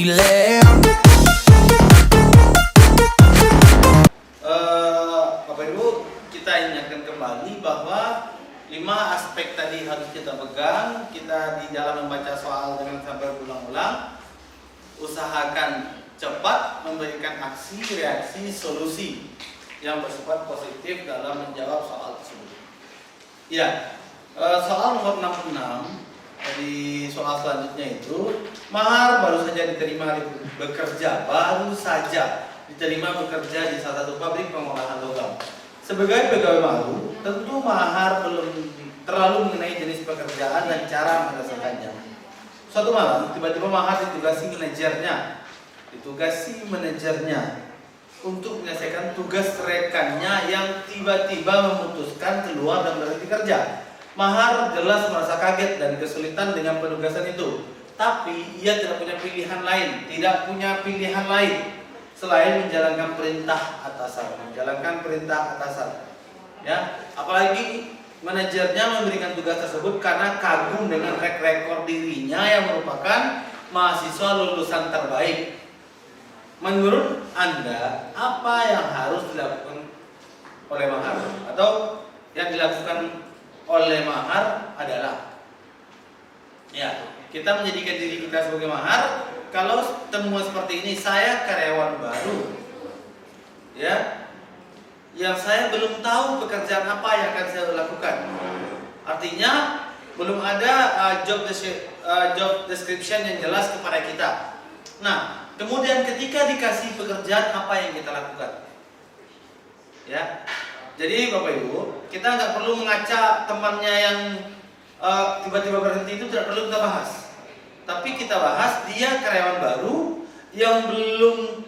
Chile. Bapak Ibu, kita ingatkan kembali bahwa 5 aspek tadi harus kita pegang. Kita di dalam membaca soal dengan sampai berulang-ulang, usahakan cepat memberikan aksi, reaksi, solusi yang bersifat positif dalam menjawab soal tersebut. Ya, soal nomor 66 di soal selanjutnya itu, mahar baru saja diterima bekerja, baru saja diterima bekerja di salah satu pabrik pengolahan logam. Sebagai pegawai baru, tentu mahar belum terlalu mengenai jenis pekerjaan dan cara menyelesaikannya. Suatu malam, tiba-tiba mahar ditugasi manajernya untuk menyelesaikan tugas rekannya yang tiba-tiba memutuskan keluar dan berhenti kerja. Mahar jelas merasa kaget dan kesulitan dengan penugasan itu, tapi ia tidak punya pilihan lain selain menjalankan perintah atasan. Ya, apalagi manajernya memberikan tugas tersebut karena kagum dengan track record dirinya yang merupakan mahasiswa lulusan terbaik. Menurut Anda, apa yang harus dilakukan oleh mahar atau yang dilakukan oleh mahar adalah, ya, kita menjadikan diri kita sebagai mahar. Kalau temuan seperti ini, saya karyawan baru, ya, yang saya belum tahu pekerjaan apa yang akan saya lakukan. Artinya belum ada job description yang jelas kepada kita. Nah, kemudian ketika dikasih pekerjaan, apa yang kita lakukan? Ya, jadi Bapak Ibu, kita nggak perlu mengaca temannya yang tiba-tiba berhenti itu, tidak perlu kita bahas. Tapi kita bahas dia karyawan baru yang belum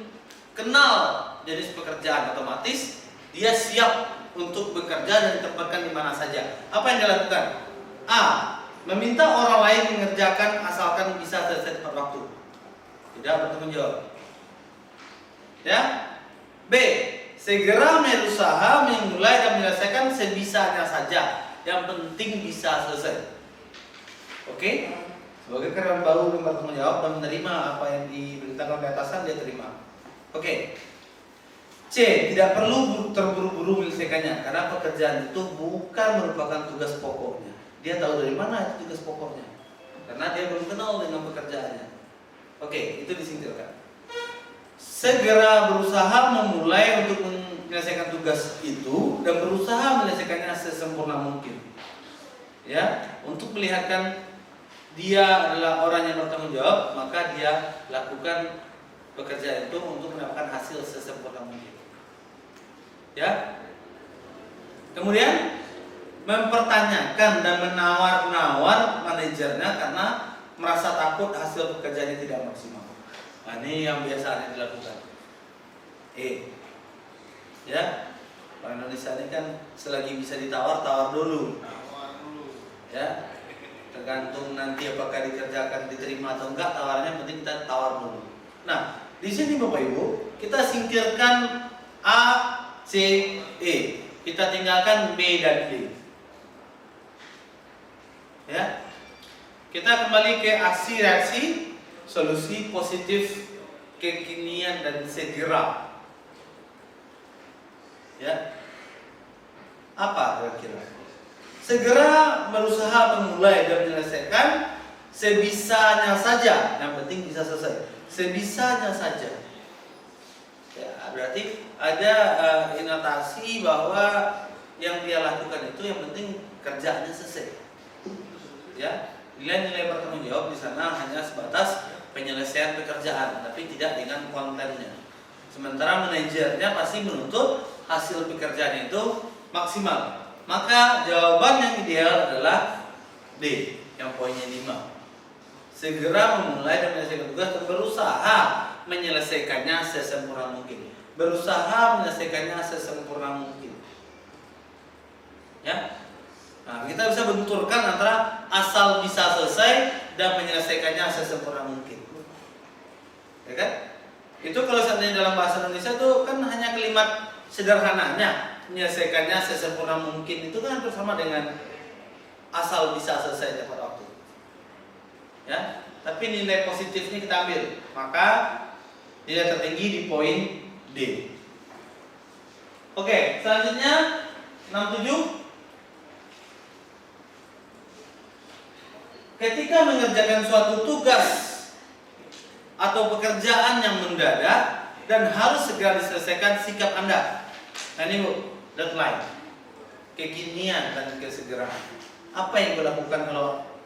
kenal jenis pekerjaan, otomatis dia siap untuk bekerja dan ditempatkan di mana saja. Apa yang dia lakukan? A. Meminta orang lain mengerjakan asalkan bisa selesai tepat waktu. Tidak bertanggung jawab. Ya. B. Segera berusaha memulai dan menyelesaikan sebisanya saja. Yang penting bisa selesai. Oke? Sebagai karyawan baru yang bertanggung jawab dan menerima apa yang diberitakan oleh atasan, dia terima. Oke. C. Tidak perlu terburu-buru menyelesaikannya karena pekerjaan itu bukan merupakan tugas pokoknya. Dia tahu dari mana itu tugas pokoknya, karena dia belum kenal dengan pekerjaannya. Oke, itu disingkirkan. Segera berusaha memulai untuk menyelesaikan tugas itu dan berusaha menyelesaikannya sesempurna mungkin. Ya, untuk melihatkan dia adalah orang yang bertanggung jawab, maka dia lakukan pekerjaan itu untuk mendapatkan hasil sesempurna mungkin. Ya. Kemudian mempertanyakan dan menawar-nawar manajernya karena merasa takut hasil pekerjaannya tidak maksimal. Nah, ini yang biasa dilakukan. Ya, orang Indonesia ini kan selagi bisa ditawar, tawar dulu. Ya, tergantung nanti apakah dikerjakan, diterima atau enggak, tawarnya penting kita tawar dulu. Nah, di sini Bapak Ibu, kita singkirkan A, C, E. Kita tinggalkan B dan D. Ya. Kita kembali ke aksi, reaksi, solusi positif, kekinian dan segera. Ya. Apa kira-kira? Segera berusaha memulai dan menyelesaikan sebisanya saja. Yang penting bisa selesai. Sebisanya saja. Ya, berarti ada inotasi bahwa yang dia lakukan itu yang penting kerjaannya selesai. Ya, nilai-nilai bertanggung jawab di sana hanya sebatas penyelesaian pekerjaan, tapi tidak dengan kontennya. Sementara manajernya pasti menuntut hasil pekerjaan itu maksimal. Maka jawaban yang ideal adalah D, yang poinnya 5. Segera memulai dan menyelesaikan tugas dan berusaha menyelesaikannya sesempurna mungkin. Berusaha menyelesaikannya sesempurna mungkin. Ya. Nah, kita bisa benturkan antara asal bisa selesai dan menyelesaikannya sesempurna mungkin. Ya kan? Itu kalau seandainya dalam bahasa Indonesia itu kan hanya kalimat sederhananya, menyelesaikannya sesempurna mungkin, itu kan bersama dengan asal bisa selesai tepat waktu. Ya. tapi nilai positifnya kita ambil. Maka nilai tertinggi di poin D. Oke, selanjutnya 67. Ketika mengerjakan suatu tugas atau pekerjaan yang mendadak dan harus segera diselesaikan, sikap Anda. Nah ini Bu, deadline, kekinian dan kesegeraan. Apa yang dilakukan kalau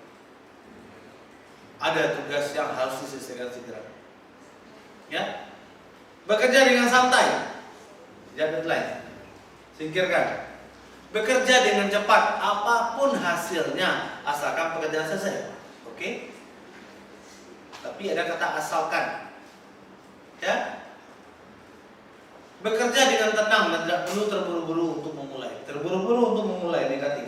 ada tugas yang harus diselesaikan segera? Ya, bekerja dengan santai, jangan deadline, singkirkan. Bekerja dengan cepat, apapun hasilnya, asalkan pekerjaan selesai. Oke? Tapi ada kata asalkan. Ya? Bekerja dengan tenang dan tidak perlu terburu-buru untuk memulai. Terburu-buru untuk memulai negatif.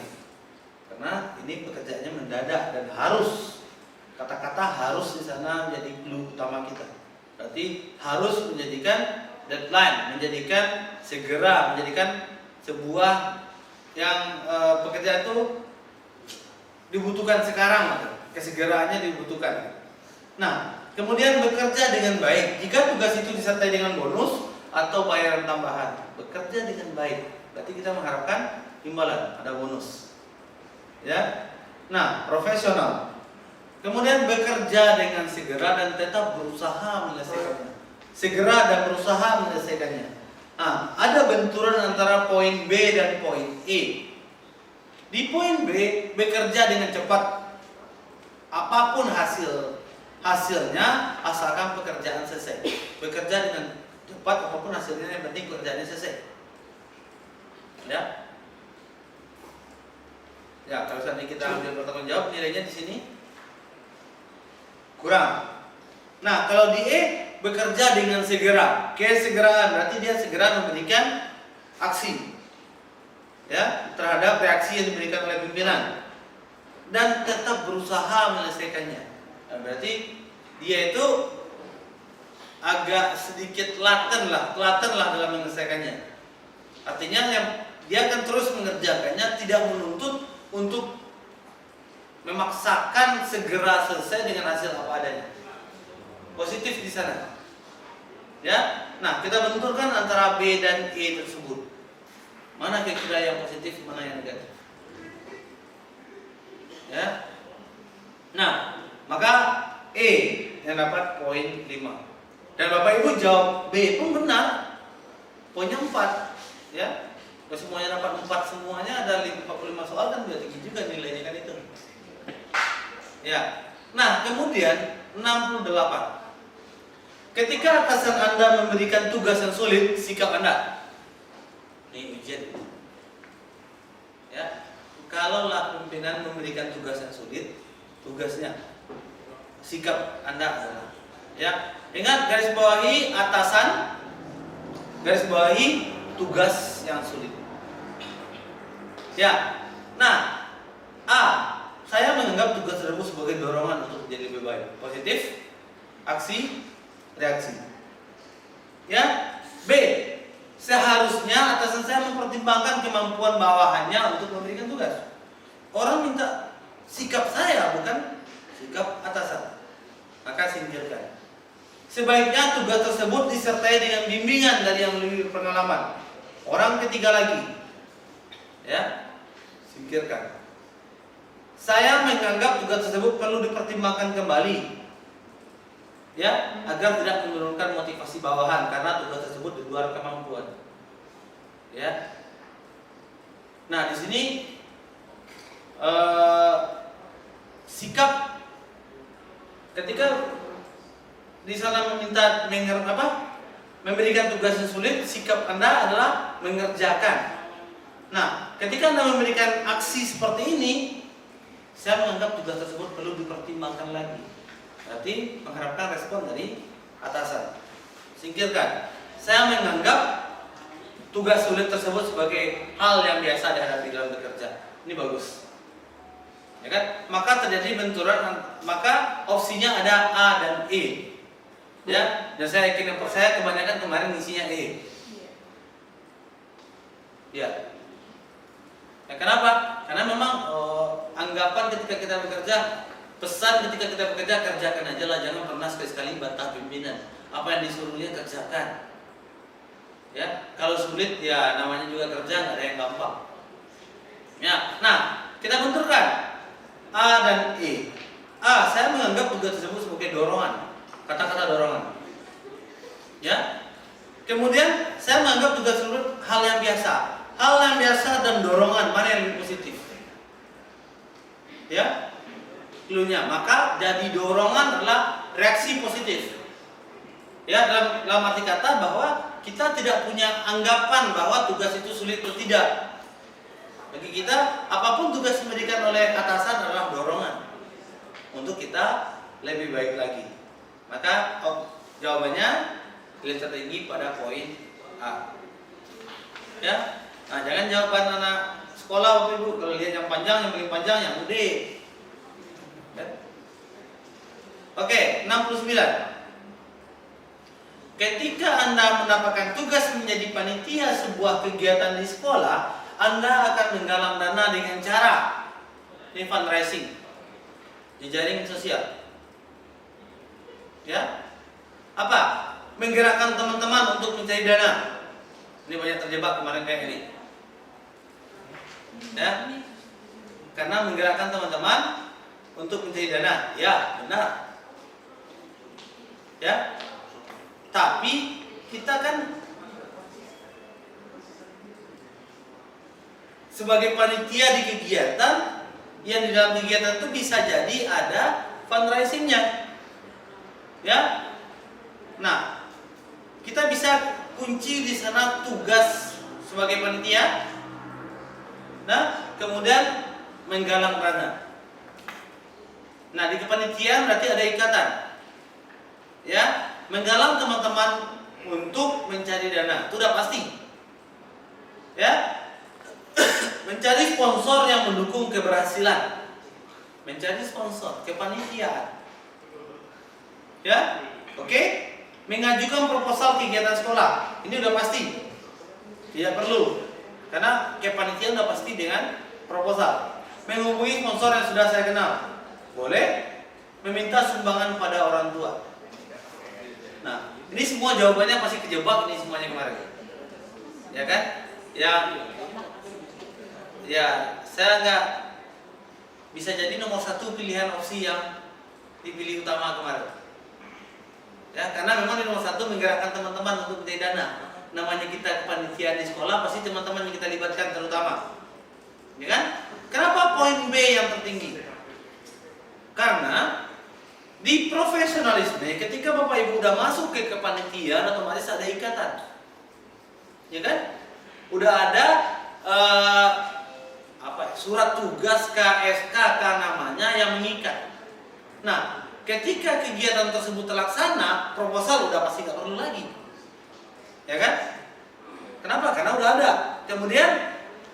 Karena ini pekerjaannya mendadak dan harus. Kata-kata harus di sana menjadi clue utama kita. Berarti harus menjadikan deadline, menjadikan segera, menjadikan sebuah yang pekerjaan itu dibutuhkan sekarang, kesegeraannya dibutuhkan. Nah, kemudian bekerja dengan baik. Jika tugas itu disertai dengan bonus atau bayaran tambahan, bekerja dengan baik, berarti kita mengharapkan imbalan, ada bonus. Ya. Nah, profesional. Kemudian bekerja dengan segera dan tetap berusaha menyelesaikannya. Segera dan berusaha menyelesaikannya. Nah, ada benturan antara poin B dan poin E. Di poin B, bekerja dengan cepat, apapun hasilnya, asalkan pekerjaan selesai. Bekerja dengan cepat, apapun hasilnya, yang penting pekerjaannya selesai. Ya, ya kalau saat ini kita ambil bertanggung jawab, nilainya di sini kurang. Nah, kalau di E, bekerja dengan segera, kesegeraan, berarti dia segera memberikan aksi, ya, terhadap reaksi yang diberikan oleh pimpinan, dan tetap berusaha menyelesaikannya. Nah, berarti dia itu agak sedikit telaten lah dalam menyelesaikannya. Artinya yang dia akan terus mengerjakannya, tidak menuntut untuk memaksakan segera selesai dengan hasil apa adanya. Positif di sana. Ya. Nah, kita benturkan antara B dan E tersebut. Mana kira-kira yang positif, mana yang negatif? Ya. Nah, maka E yang dapat poin 5. Dan Bapak Ibu jawab B pun benar. Poinnya 4, ya. Kalau semuanya dapat 4 semuanya, ada 45 soal, kan sudah tinggi juga nilainya kan itu. Ya. Nah, kemudian 68. Ketika atasan Anda memberikan tugas yang sulit, sikap Anda. Ini ujian. Ya. Kalaulah pimpinan memberikan tugas yang sulit, tugasnya, sikap Anda adalah, ya, ingat, garis bawahi atasan, garis bawahi tugas yang sulit. Ya. Nah, A, saya menganggap tugas tersebut sebagai dorongan untuk menjadi lebih baik. Positif, aksi, reaksi. Ya. B, seharusnya atasan saya mempertimbangkan kemampuan bawahannya untuk memberikan tugas. Orang minta sikap saya, bukan sikap atasan. Maka singkirkan. Sebaiknya tugas tersebut disertai dengan bimbingan dari yang lebih berpengalaman. Orang ketiga lagi. Ya. Singkirkan. Saya menganggap tugas tersebut perlu dipertimbangkan kembali, ya, agar tidak menurunkan motivasi bawahan karena tugas tersebut di luar kemampuan. Ya. Nah, di sini sikap ketika di sana memberikan tugas yang sulit, sikap Anda adalah mengerjakan. Nah, ketika Anda memberikan aksi seperti ini, saya menganggap tugas tersebut perlu dipertimbangkan lagi. Berarti mengharapkan respon dari atasan. Singkirkan. Saya menganggap tugas sulit tersebut sebagai hal yang biasa dihadapi dalam bekerja. Ini bagus. Ya kan? Maka terjadi benturan, maka opsinya ada A dan E. Ya, dan saya yakin saya kebanyakan kemarin isinya E. Ya. Ya, kenapa? Karena memang anggapan ketika kita bekerja Pesan ketika kita bekerja, kerjakan aja lah, jangan pernah sekali-sekali bantah pimpinan. Apa yang disuruhnya kerjakan. Ya, kalau sulit ya namanya juga kerja, nggak ada yang gampang. Ya, nah kita benturkan A dan E. A, saya menganggap tugas tersebut sebagai dorongan, kata-kata dorongan. Ya, kemudian saya menganggap tugas tersebut hal yang biasa. Hal yang biasa dan dorongan mana yang lebih positif? Ya, cluenya. Maka jadi dorongan adalah reaksi positif. Ya, dalam arti kata bahwa kita tidak punya anggapan bahwa tugas itu sulit atau tidak. Bagi kita, apapun tugas yang diberikan oleh atasan adalah dorongan untuk kita lebih baik lagi. Maka jawabannya lebih tertinggi pada poin A. Ya, nah jangan jawaban anak sekolah Bapak Ibu kalau lihat yang panjang, yang paling panjang yang D. Ya. Oke, 69. Ketika Anda mendapatkan tugas menjadi panitia sebuah kegiatan di sekolah, Anda akan menggalang dana dengan cara ini fundraising, jejaring sosial. Ya, apa? Menggerakkan teman-teman untuk mencari dana. Ini banyak terjebak kemarin kayak ini. Ya, karena menggerakkan teman-teman untuk mencari dana. Ya, benar. Ya. Tapi kita kan sebagai panitia di kegiatan, yang di dalam kegiatan itu bisa jadi ada fundraisingnya. Ya. Nah, kita bisa kunci di sana tugas sebagai panitia. Nah, kemudian menggalang dana. Nah, di kepanitiaan berarti ada ikatan. Ya, menggalang teman-teman untuk mencari dana, itu udah pasti. Ya, mencari sponsor yang mendukung keberhasilan, mencari sponsor kepanitiaan. Ya, oke. Mengajukan proposal kegiatan sekolah, ini udah pasti. Tidak perlu, karena kepanitiaan udah pasti dengan proposal. Menghubungi sponsor yang sudah saya kenal, boleh. Meminta sumbangan pada orang tua. Nah, ini semua jawabannya pasti kejebak ini semuanya kemarin. Ya kan? Ya, saya nggak bisa jadi nomor satu pilihan opsi yang dipilih utama kemarin. Ya, karena memang di nomor satu menggerakkan teman-teman untuk mencari dana. Namanya kita kepanitiaan di sekolah, pasti teman-teman yang kita libatkan terutama. Ya kan? Kenapa poin B yang tertinggi? Karena di profesionalisme, ketika Bapak Ibu udah masuk ke kepanitiaan, otomatis ada ikatan, ya kan? Udah ada surat tugas KSK namanya yang mengikat. Nah, ketika kegiatan tersebut terlaksana, proposal udah pasti nggak perlu lagi, ya kan? Kenapa? Karena udah ada. Kemudian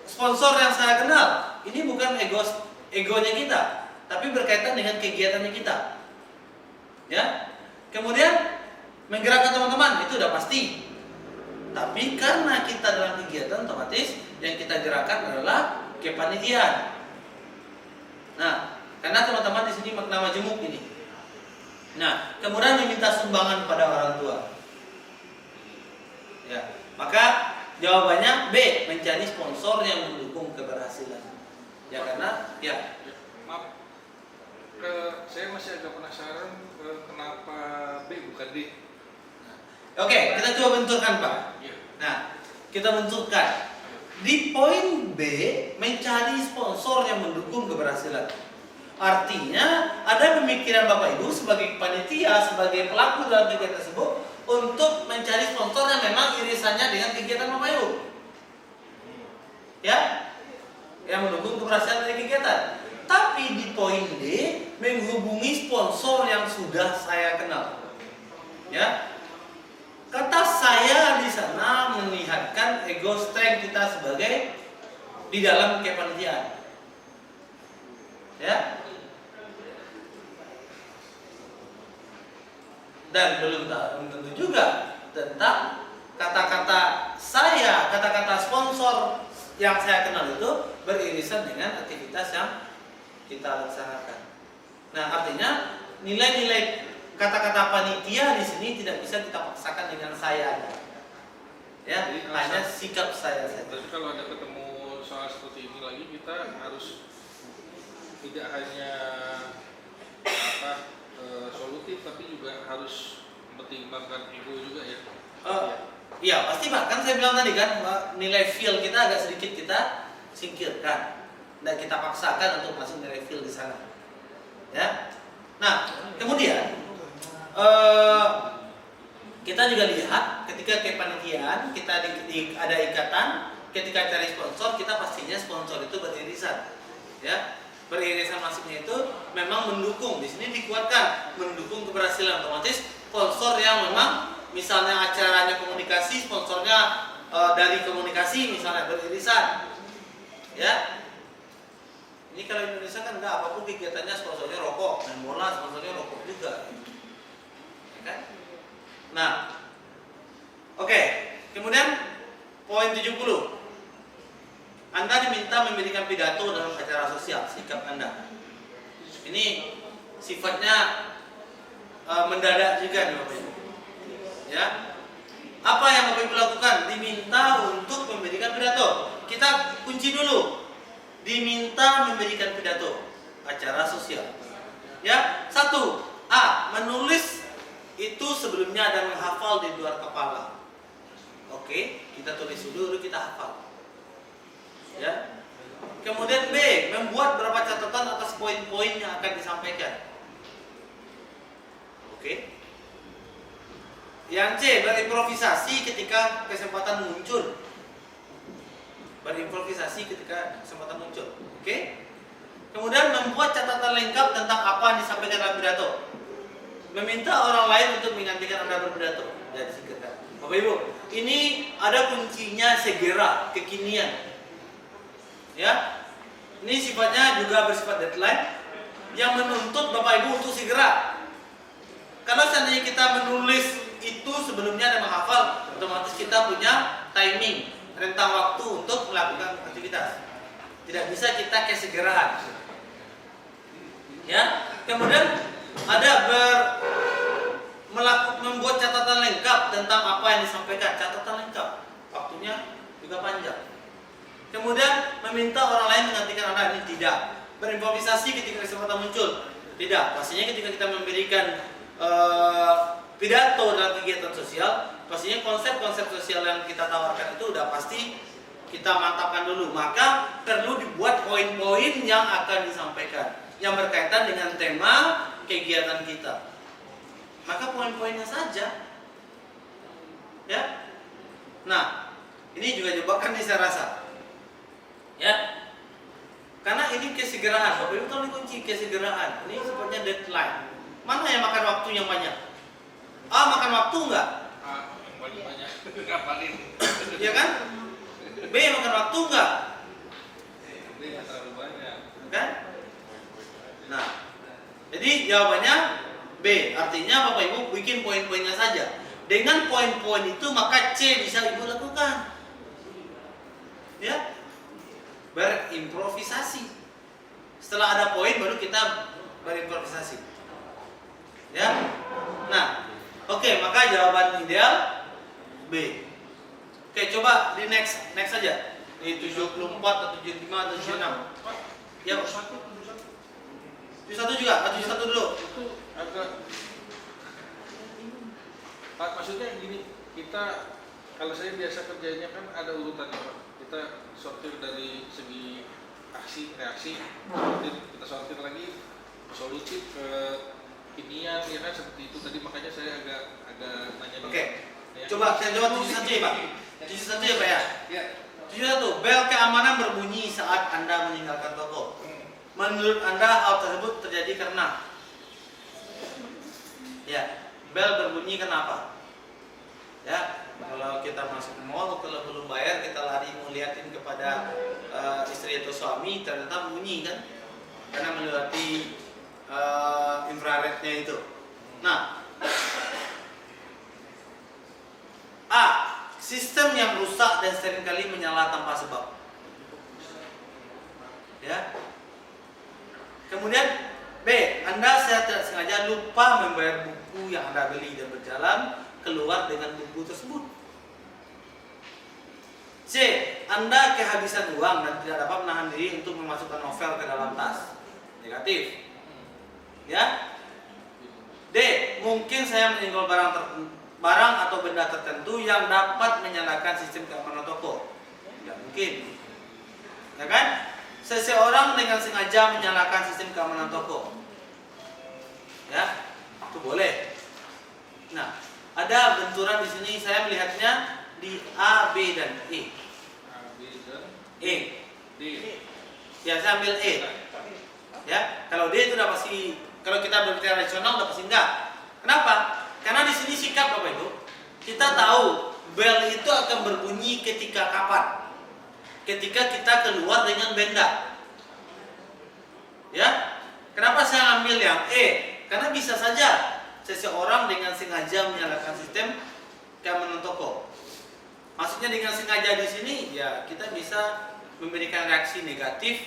sponsor yang saya kenal, ini bukan egonya kita, tapi berkaitan dengan kegiatannya kita. Ya, kemudian menggerakkan teman-teman itu udah pasti. Tapi karena kita dalam kegiatan, otomatis yang kita gerakkan adalah kepanitiaan. Nah, karena teman-teman di sini makna majemuk ini. Nah, kemudian meminta sumbangan pada orang tua. Ya, maka jawabannya B, mencari sponsor yang mendukung keberhasilan. Ya karena ya. Maaf, saya masih agak penasaran kenapa B bukan D. Oke, kita coba benturkan Pak. Ya. Nah, kita benturkan. Di poin B, mencari sponsor yang mendukung keberhasilan. Artinya, ada pemikiran Bapak Ibu sebagai panitia, sebagai pelaku dalam kegiatan tersebut untuk mencari sponsor yang memang irisannya dengan kegiatan Bapak Ibu. Ya, yang mendukung keberhasilan dari kegiatan. Tapi di poin D, menghubungi sponsor yang sudah saya kenal. Ya, kata saya di sana melihatkan ego strength kita sebagai di dalam kepanitiaan. Ya. Dan belum tentu juga tentang kata-kata saya, kata-kata sponsor yang saya kenal itu beririsan dengan aktivitas yang kita laksanakan. Nah, artinya nilai-nilai kata-kata panitia di sini tidak bisa kita paksakan dengan saya. Ya, Jadi, hanya sikap saya saja. Berarti kalau ada ketemu soal seperti ini lagi, kita harus tidak hanya solutif, tapi juga harus mempertimbangkan ego juga ya. Iya, pasti Pak. Kan saya bilang tadi kan, nilai feel kita agak sedikit kita singkirkan. Dan kita paksakan untuk masuk nilai feel di sana. Ya. Nah, kemudian kita juga lihat ketika kepanitiaan kita ada ikatan, ketika cari sponsor kita pastinya sponsor itu beririsan, ya, beririsan maksudnya itu memang mendukung. Di sini dikuatkan mendukung keberhasilan, otomatis sponsor yang memang misalnya acaranya komunikasi, sponsornya dari komunikasi misalnya beririsan, ya. Ini kalau Indonesia kan enggak, apapun kegiatannya sponsornya rokok, main bola sponsornya rokok juga, ya kan? Nah, oke. Kemudian poin 70. Anda diminta memberikan pidato dalam acara sosial, sikap Anda. Ini sifatnya mendadak juga nih Bapak Ibu. Ya. Apa yang Bapak Ibu lakukan? Diminta untuk memberikan pidato. Kita kunci dulu. Diminta memberikan pidato acara sosial. Ya, 1. A. Menulis itu sebelumnya ada menghafal di luar kepala. Oke, kita tulis dulu kita hafal. Ya. Kemudian B. Membuat beberapa catatan atas poin-poin yang akan disampaikan. Oke. Yang C. Berimprovisasi ketika kesempatan muncul. Berimprovisasi ketika kesempatan muncul. Oke. Kemudian membuat catatan lengkap tentang apa yang disampaikan dalam pidato. Meminta orang lain untuk menggantikan Anda berpidato. Jadi singkatkan. Bapak Ibu, ini ada kuncinya segera, kekinian. Ya. Ini sifatnya juga bersifat deadline yang menuntut Bapak Ibu untuk segera. Kalau seandainya kita menulis itu sebelumnya ada menghafal, otomatis kita punya timing, rentang waktu untuk melakukan aktivitas. Tidak bisa kita kesegeraan. Ya. Kemudian ada membuat catatan lengkap tentang apa yang disampaikan. Catatan lengkap, waktunya juga panjang. Kemudian meminta orang lain menggantikan Anda, ini tidak. Berimprovisasi ketika kesempatan muncul, tidak. Pastinya ketika kita memberikan pidato dalam kegiatan sosial, pastinya konsep-konsep sosial yang kita tawarkan itu udah pasti kita mantapkan dulu. Maka perlu dibuat poin-poin yang akan disampaikan yang berkaitan dengan tema kegiatan kita. Maka poin-poinnya saja. Ya. Nah, ini juga jebakan nih saya rasa. Ya. Karena ini kesegeraan. Bapak Ibu tahu ini kunci kesegeraan. Ini sifatnya deadline. Mana yang makan waktu yang banyak? A makan waktu enggak? A yang paling banyak ngapalin. Iya kan? B makan waktu enggak? B nggak terlalu banyak. Kan? Nah, jadi jawabannya B. Artinya Bapak Ibu bikin poin-poinnya saja. Dengan poin-poin itu maka C bisa Ibu lakukan. Ya, berimprovisasi. Setelah ada poin baru kita berimprovisasi. Ya. Nah, oke, maka jawaban ideal B. Oke, coba di next saja. Di 74 atau 75 atau 76. Ya, 71 juga, 71 dulu. Itu agak Pak, maksudnya gini, kita kalau saya biasa kerjanya kan ada urutannya Pak. Kita sortir dari segi aksi, reaksi, kita sortir lagi solusi ke kinian, ya kan seperti itu tadi, makanya saya agak nanya. Oke. Ya. Coba saya jawab 71 ya Pak. 71 ya Pak ya. Ya. 71. Bel keamanan berbunyi saat Anda meninggalkan toko. Menurut Anda hal tersebut terjadi karena? Ya, bel berbunyi kenapa? Ya, kalau kita masuk ke mall, kalau belum bayar kita lari mau liatin kepada istri atau suami, ternyata bunyi kan? Karena melewati infrarednya itu. Nah, A. Sistem yang rusak dan seringkali menyala tanpa sebab. Ya. Kemudian B. Anda secara tidak sengaja lupa membayar buku yang Anda beli dan berjalan keluar dengan buku tersebut. C. Anda kehabisan uang dan tidak dapat menahan diri untuk memasukkan novel ke dalam tas. Negatif. Ya. D. Mungkin saya menyenggol barang atau benda tertentu yang dapat menyalakan sistem keamanan toko. Tidak mungkin. Ya kan? Seseorang dengan sengaja menyalakan sistem keamanan toko. Ya, itu boleh. Nah, ada benturan di sini saya melihatnya di A, B dan E. A, B, dan E. D. Ya, saya ambil E. Ya, kalau D itu udah pasti, kalau kita berbicara rasional udah pasti enggak. Kenapa? Karena di sini sikap Bapak Ibu. Kita tahu bel itu akan berbunyi ketika kapan? Ketika kita keluar dengan benda. Ya. Kenapa saya ambil yang E? Karena bisa saja seseorang dengan sengaja menyalakan sistem keamanan toko. Maksudnya dengan sengaja di sini ya kita bisa memberikan reaksi negatif,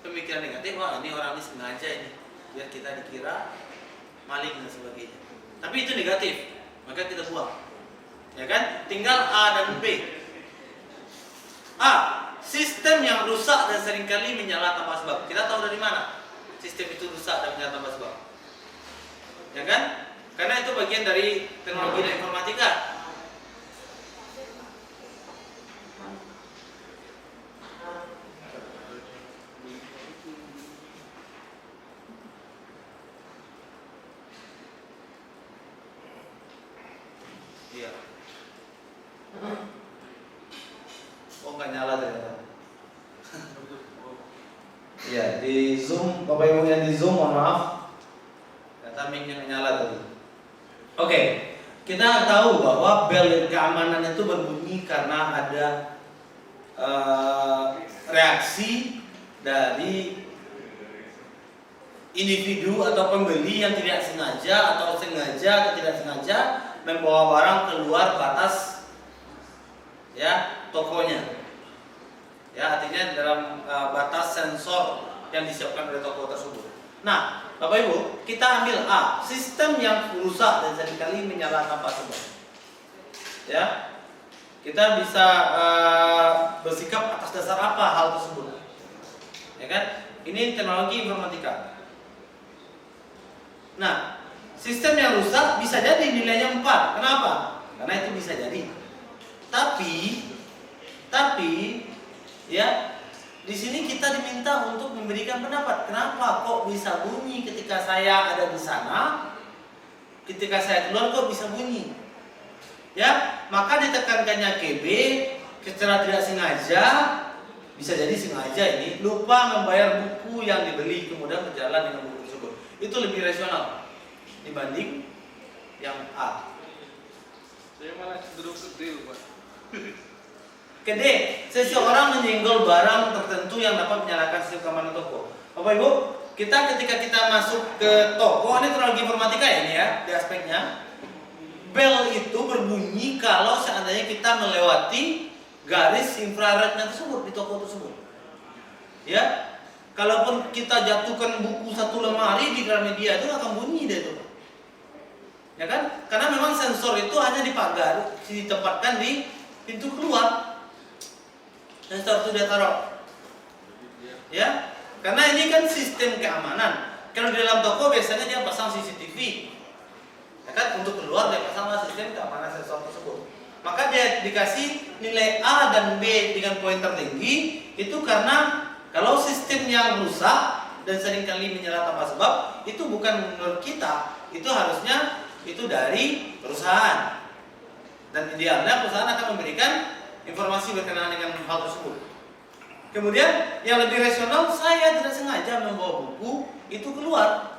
pemikiran negatif, wah ini orang ini sengaja ini biar kita dikira maling dan sebagainya. Tapi itu negatif, maka kita buang. Ya kan? Tinggal A dan B. A, sistem yang rusak dan seringkali menyala tanpa sebab. Kita tahu dari mana sistem itu rusak dan menyala tanpa sebab. Ya kan? Karena itu bagian dari teknologi dan informatika. Iya. Oh nggak nyala ternyata. Iya di Zoom, Bapak Ibu yang di Zoom mohon maaf. Data mic-nya nggak nyala tadi. Oke, kita tahu bahwa bel keamanan itu berbunyi karena ada reaksi dari individu atau pembeli yang tidak sengaja atau sengaja atau tidak sengaja membawa barang keluar batas ya tokonya. Ya, artinya dalam batas sensor yang disiapkan oleh toko tersebut. Nah, Bapak Ibu, kita ambil A, sistem yang rusak dan seringkali menyala tanpa sebab. Ya, kita bisa bersikap atas dasar apa hal tersebut? Ya kan? Ini teknologi informatika. Nah, sistem yang rusak bisa jadi nilainya 4. Kenapa? Karena itu bisa jadi. Tapi ya, di sini kita diminta untuk memberikan pendapat. Kenapa kok bisa bunyi ketika saya ada di sana? Ketika saya keluar kok bisa bunyi? Ya, maka ditekankannya KB secara tidak sengaja, bisa jadi sengaja ini lupa membayar buku yang dibeli kemudian berjalan dengan buku tersebut. Itu lebih rasional dibanding yang A. Saya malah cenderung ke D, Pak. Ke D, seseorang menyenggol barang tertentu yang dapat menyalakan sistem keamanan toko. Bapak Ibu, ketika kita masuk ke toko, ini teknologi informatika ya, ini ya, di aspeknya. Bel itu berbunyi kalau seandainya kita melewati garis infrarednya tersebut di toko tersebut. Ya, kalaupun kita jatuhkan buku satu lemari di Gramedia itu akan bunyi deh itu. Ya kan? Karena memang sensor itu hanya ditempatkan di pintu keluar. Sensor itu dia taruh. Ya, karena ini kan sistem keamanan. Kalau di dalam toko biasanya dia pasang CCTV. Ya kan, untuk keluar dia pasanglah sistem keamanan sensor tersebut. Maka dia dikasih nilai A dan B dengan poin tertinggi itu karena kalau sistem yang rusak dan seringkali menyala tanpa sebab itu bukan menurut kita, itu harusnya itu dari perusahaan. Dan idealnya perusahaan akan memberikan informasi berkenaan dengan hal tersebut. Kemudian yang lebih rasional, saya tidak sengaja membawa buku itu keluar,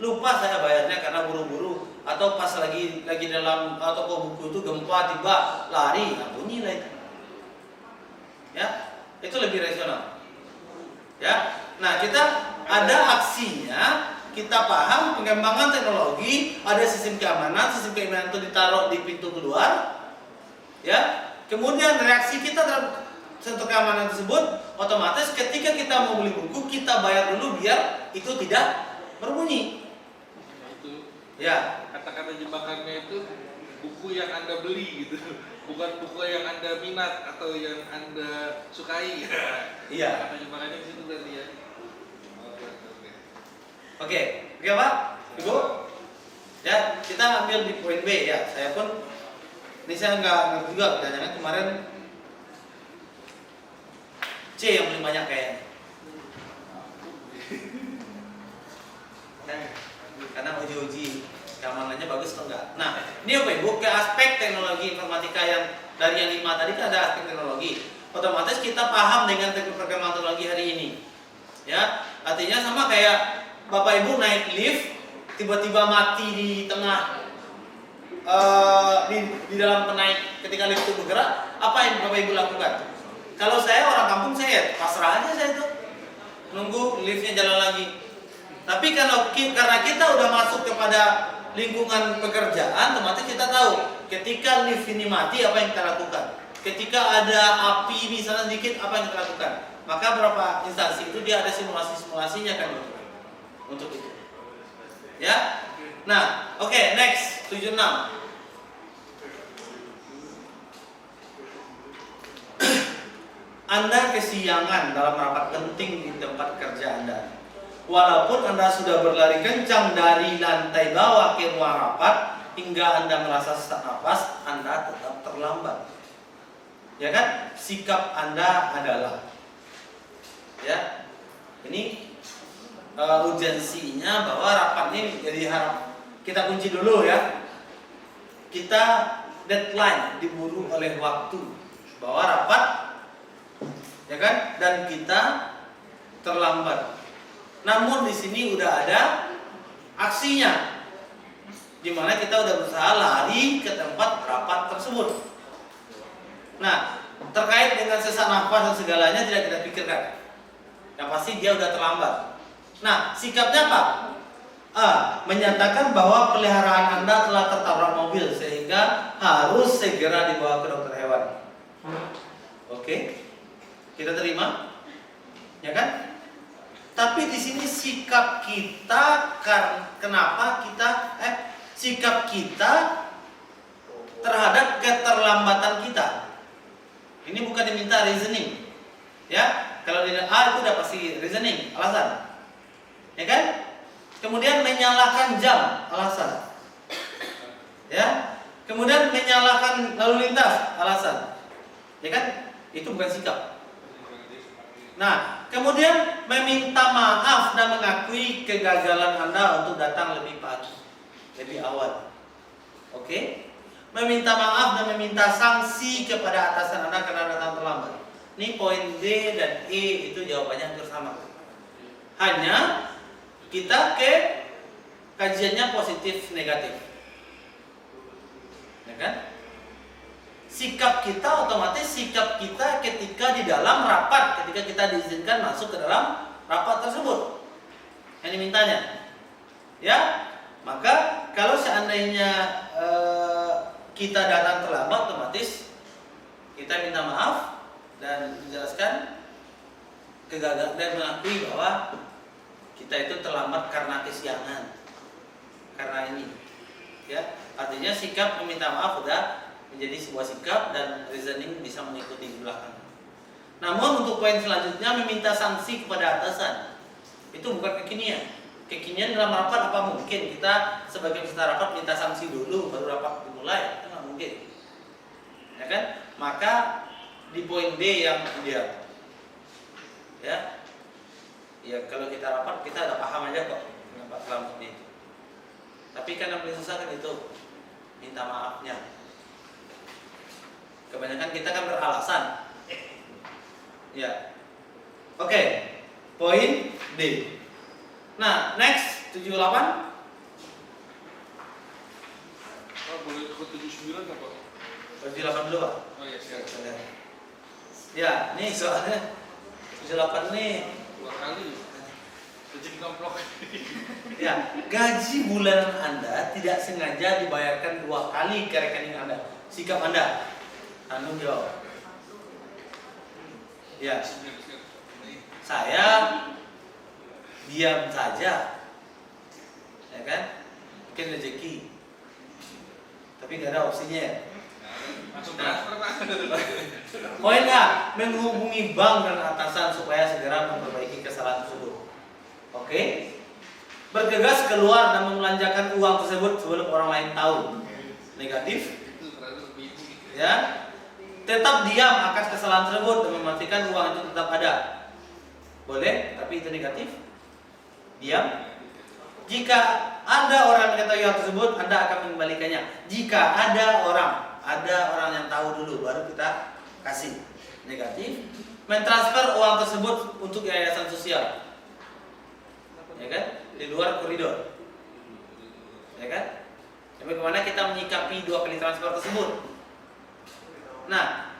lupa saya bayarnya karena buru-buru atau pas lagi dalam toko buku itu gempa tiba lari, nah bunyi lah itu. Ya, itu lebih rasional. Ya, nah kita ada aksinya, kita paham pengembangan teknologi, ada sistem keamanan itu ditaruh di pintu keluar, ya. Kemudian reaksi kita terhadap sensor keamanan tersebut otomatis ketika kita mau beli buku kita bayar dulu biar itu tidak berbunyi. Nah, itu Ya, kata-kata jebakannya itu buku yang Anda beli gitu, bukan buku yang Anda minat atau yang Anda sukai. iya. Kata jebakannya di situ tadi ya. Oke. Oke, oke Pak, Ibu. Ya, kita ambil di poin B ya. Saya pun ini saya nggak ngerti juga, jangan kemarin C yang paling banyak kayaknya. Karena uji-uji keamanannya bagus atau enggak. Nah, ini Bapak Ibu ke aspek teknologi informatika yang dari yang 5 tadi kan ada aspek teknologi. Otomatis kita paham dengan teknologi hari ini. Ya, artinya sama kayak Bapak Ibu naik lift tiba-tiba mati di tengah di dalam penaik ketika lift itu bergerak, apa yang Bapak Ibu lakukan? Kalau saya orang kampung saya pasrah aja saya itu nunggu liftnya jalan lagi. Tapi karena kita udah masuk kepada lingkungan pekerjaan, otomatis kita tahu ketika lift ini mati apa yang kita lakukan. Ketika ada api misalnya sedikit apa yang kita lakukan. Maka beberapa instansi itu dia ada simulasi-simulasinya kan untuk itu. Ya. Nah, oke, next 76. Anda kesiangan dalam rapat penting di tempat kerja Anda. Walaupun Anda sudah berlari kencang dari lantai bawah ke ruang rapat hingga Anda merasa sesak napas, Anda tetap terlambat. Ya kan? Sikap Anda adalah, ya, ini urgensinya bahwa rapat ini jadi harap kita kunci dulu ya. Kita deadline diburu oleh waktu bahwa rapat, ya kan? Dan kita terlambat. Namun di sini udah ada aksinya, di mana kita udah berusaha lari ke tempat rapat tersebut. Nah, terkait dengan sesak nafas dan segalanya tidak kita pikirkan. Yang pasti dia udah terlambat. Nah, sikapnya apa? Menyatakan bahwa peliharaan Anda telah tertabrak mobil sehingga harus segera dibawa ke dokter hewan. Oke, kita terima, ya kan? Tapi di sini sikap kita kenapa kita sikap kita terhadap keterlambatan kita. Ini bukan diminta reasoning. Ya, kalau di A itu udah pasti reasoning, alasan. Ya kan? Kemudian menyalakan jam, alasan. Ya. Kemudian menyalakan lalu lintas, alasan. Ya kan? Itu bukan sikap. Nah, kemudian meminta maaf dan mengakui kegagalan Anda untuk datang lebih pagi, lebih awal. Oke? Meminta maaf dan meminta sanksi kepada atasan Anda karena datang terlambat. Ini poin D dan E itu jawabannya hampir sama. Hanya kita ke kajiannya positif negatif. Ya kan? Sikap kita otomatis sikap kita ketika di dalam rapat, ketika kita diizinkan masuk ke dalam rapat tersebut yang dimintanya. Ya, maka kalau seandainya kita datang terlambat, otomatis kita minta maaf dan menjelaskan kegagalan dan mengakui bahwa kita itu terlambat karena kesiangan, karena ini. Ya, artinya sikap meminta maaf udah menjadi sebuah sikap dan reasoning bisa mengikuti di belakang. Namun untuk poin selanjutnya meminta sanksi kepada atasan itu bukan kekinian. Kekinian dalam rapat apa mungkin kita sebagai peserta rapat minta sanksi dulu baru rapat dimulai? Itu nggak mungkin, ya kan? Maka di poin D yang ideal, ya kalau kita rapat kita udah paham aja kok kenapa terlambatnya itu. Tapi kan yang paling susah kan itu minta maafnya. Kebanyakan kita kan beralasan. Ya. Oke. Poin D. Nah, next 78. Boleh ke 79 enggak, Pak? 78 dulu, Pak. Oh iya, siap. Ya, nih soalnya 78 nih 2 kali. Rezeki nomplok. Ya, gaji bulanan Anda tidak sengaja dibayarkan 2 kali ke rekening Anda. Sikap Anda tanggung jawab. Ya, saya diam saja ya kan? Mungkin rezeki, tapi nggak ada opsinya ya. Langsung transfer Pak. Poin A, menghubungi bank dan atasan supaya segera memperbaiki kesalahan tersebut. Oke? Bergegas keluar dan membelanjakan uang tersebut sebelum orang lain tahu. Negatif. Ya. Tetap diam akan kesalahan tersebut dan memastikan uang itu tetap ada. Boleh, tapi itu negatif. Diam. Jika ada orang mengetahui hal tersebut, Anda akan mengembalikannya. Jika ada orang yang tahu dulu, baru kita kasih. Negatif. Mentransfer uang tersebut untuk yayasan sosial, ya kan? Di luar koridor, ya kan? Bagaimana kita menyikapi 2 kali transfer tersebut? Nah,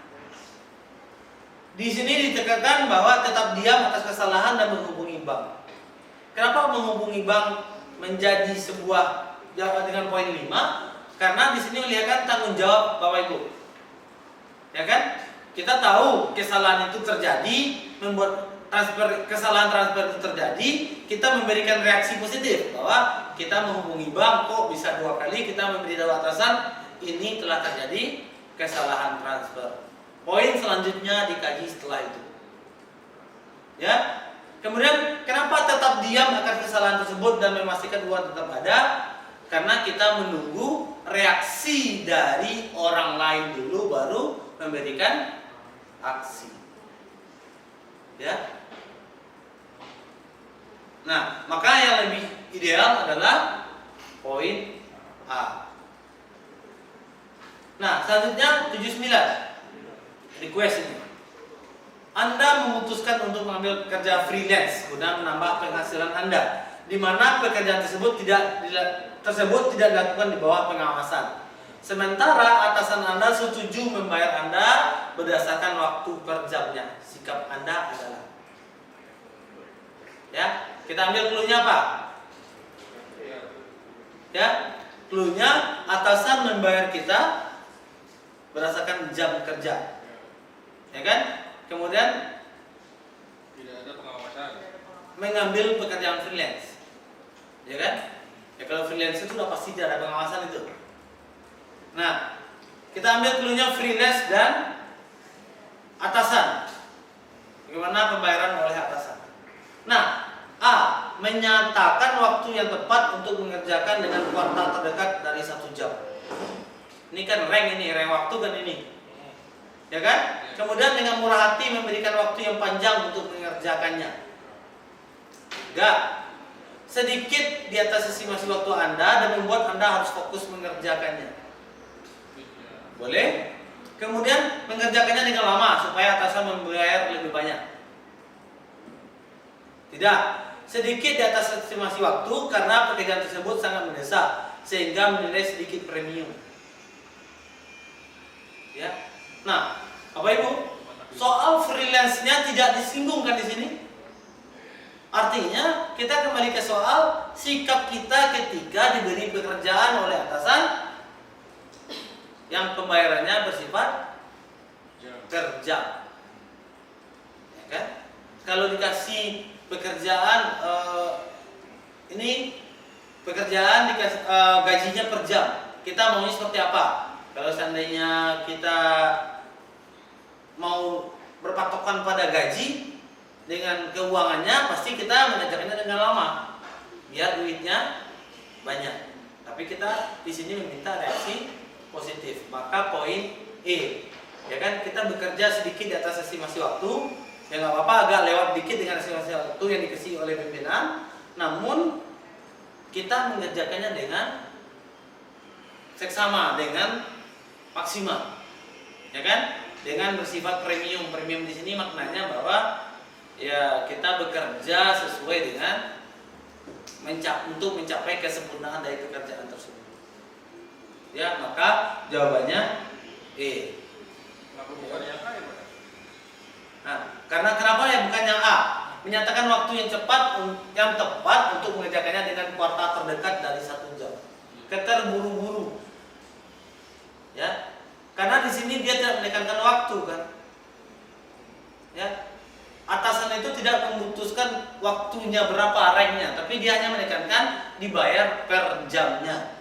di sini ditekankan bahwa tetap diam atas kesalahan dan menghubungi bank. Kenapa menghubungi bank menjadi sebuah dengan poin 5? Karena di sini melihatkan tanggung jawab Bapak Ibu. Ya kan? Kita tahu kesalahan itu terjadi, membuat kesalahan transfer itu terjadi, kita memberikan reaksi positif bahwa kita menghubungi bank, kok bisa 2 kali, kita memberitahu atasan ini telah terjadi kesalahan transfer. Poin selanjutnya dikaji setelah itu. Ya. Kemudian kenapa tetap diam akan kesalahan tersebut dan memastikan uang tetap ada? Karena kita menunggu reaksi dari orang lain dulu baru memberikan aksi. Ya. Nah, maka yang lebih ideal adalah poin A. Nah, selanjutnya 79. Request ini. Anda memutuskan untuk mengambil pekerja freelance guna menambah penghasilan Anda, di mana pekerjaan tersebut tidak dilakukan di bawah pengawasan. Sementara atasan Anda setuju membayar Anda berdasarkan waktu per jamnya. Sikap Anda adalah, ya, kita ambil clue-nya Pak. Ya, clue-nya atasan membayar kita berdasarkan jam kerja, ya kan? Kemudian Tidak ada pengawasan. mengambil pekerjaan freelance, ya kan? Ya kalau freelance itu udah pasti tidak ada pengawasan itu. Nah, kita ambil clue-nya freelance dan atasan. Bagaimana pembayaran oleh atasan? Nah, A. Menyatakan waktu yang tepat untuk mengerjakan dengan kuartal terdekat dari 1 jam. Ini kan rank waktu kan ini, ya kan? Kemudian dengan murah hati memberikan waktu yang panjang untuk mengerjakannya. Enggak, sedikit di atas estimasi waktu Anda dan membuat Anda harus fokus mengerjakannya. Boleh? Kemudian mengerjakannya dengan lama supaya atasan membayar lebih banyak. Tidak, sedikit di atas estimasi waktu karena pekerjaan tersebut sangat mendesak sehingga menilai sedikit premium. Ya. Nah, Bapak Ibu, soal freelance-nya tidak disinggungkan di sini. Artinya kita kembali ke soal sikap kita ketika diberi pekerjaan oleh atasan yang pembayarannya bersifat per jam. Ya kan? Kalau dikasih pekerjaan ini pekerjaan dikasih gajinya per jam, kita maunya seperti apa? Kalau seandainya kita mau berpatokan pada gaji dengan keuangannya, pasti kita mengerjakannya dengan lama biar duitnya banyak. Tapi kita di sini meminta reaksi positif. Maka poin E, ya kan, kita bekerja sedikit di atas estimasi waktu, ya nggak apa-apa agak lewat dikit dengan estimasi waktu yang dikasih oleh pimpinan, namun kita mengerjakannya dengan seksama, dengan maksimal, ya kan? Dengan bersifat premium. Premium di sini maknanya bahwa ya kita bekerja sesuai dengan untuk mencapai kesempurnaan dari pekerjaan tersebut. Ya, maka jawabannya E. Kenapa bukan yang A ya Pak? Nah, karena kenapa ya bukan yang A? Menyatakan waktu yang tepat untuk mengerjakannya dengan kuartal terdekat dari 1 jam. Keterburu-buru. Ya. Karena di sini dia tidak menekankan waktu kan. Ya. atasan itu tidak memutuskan waktunya berapa ranknya, tapi dia hanya menekankan dibayar per jamnya.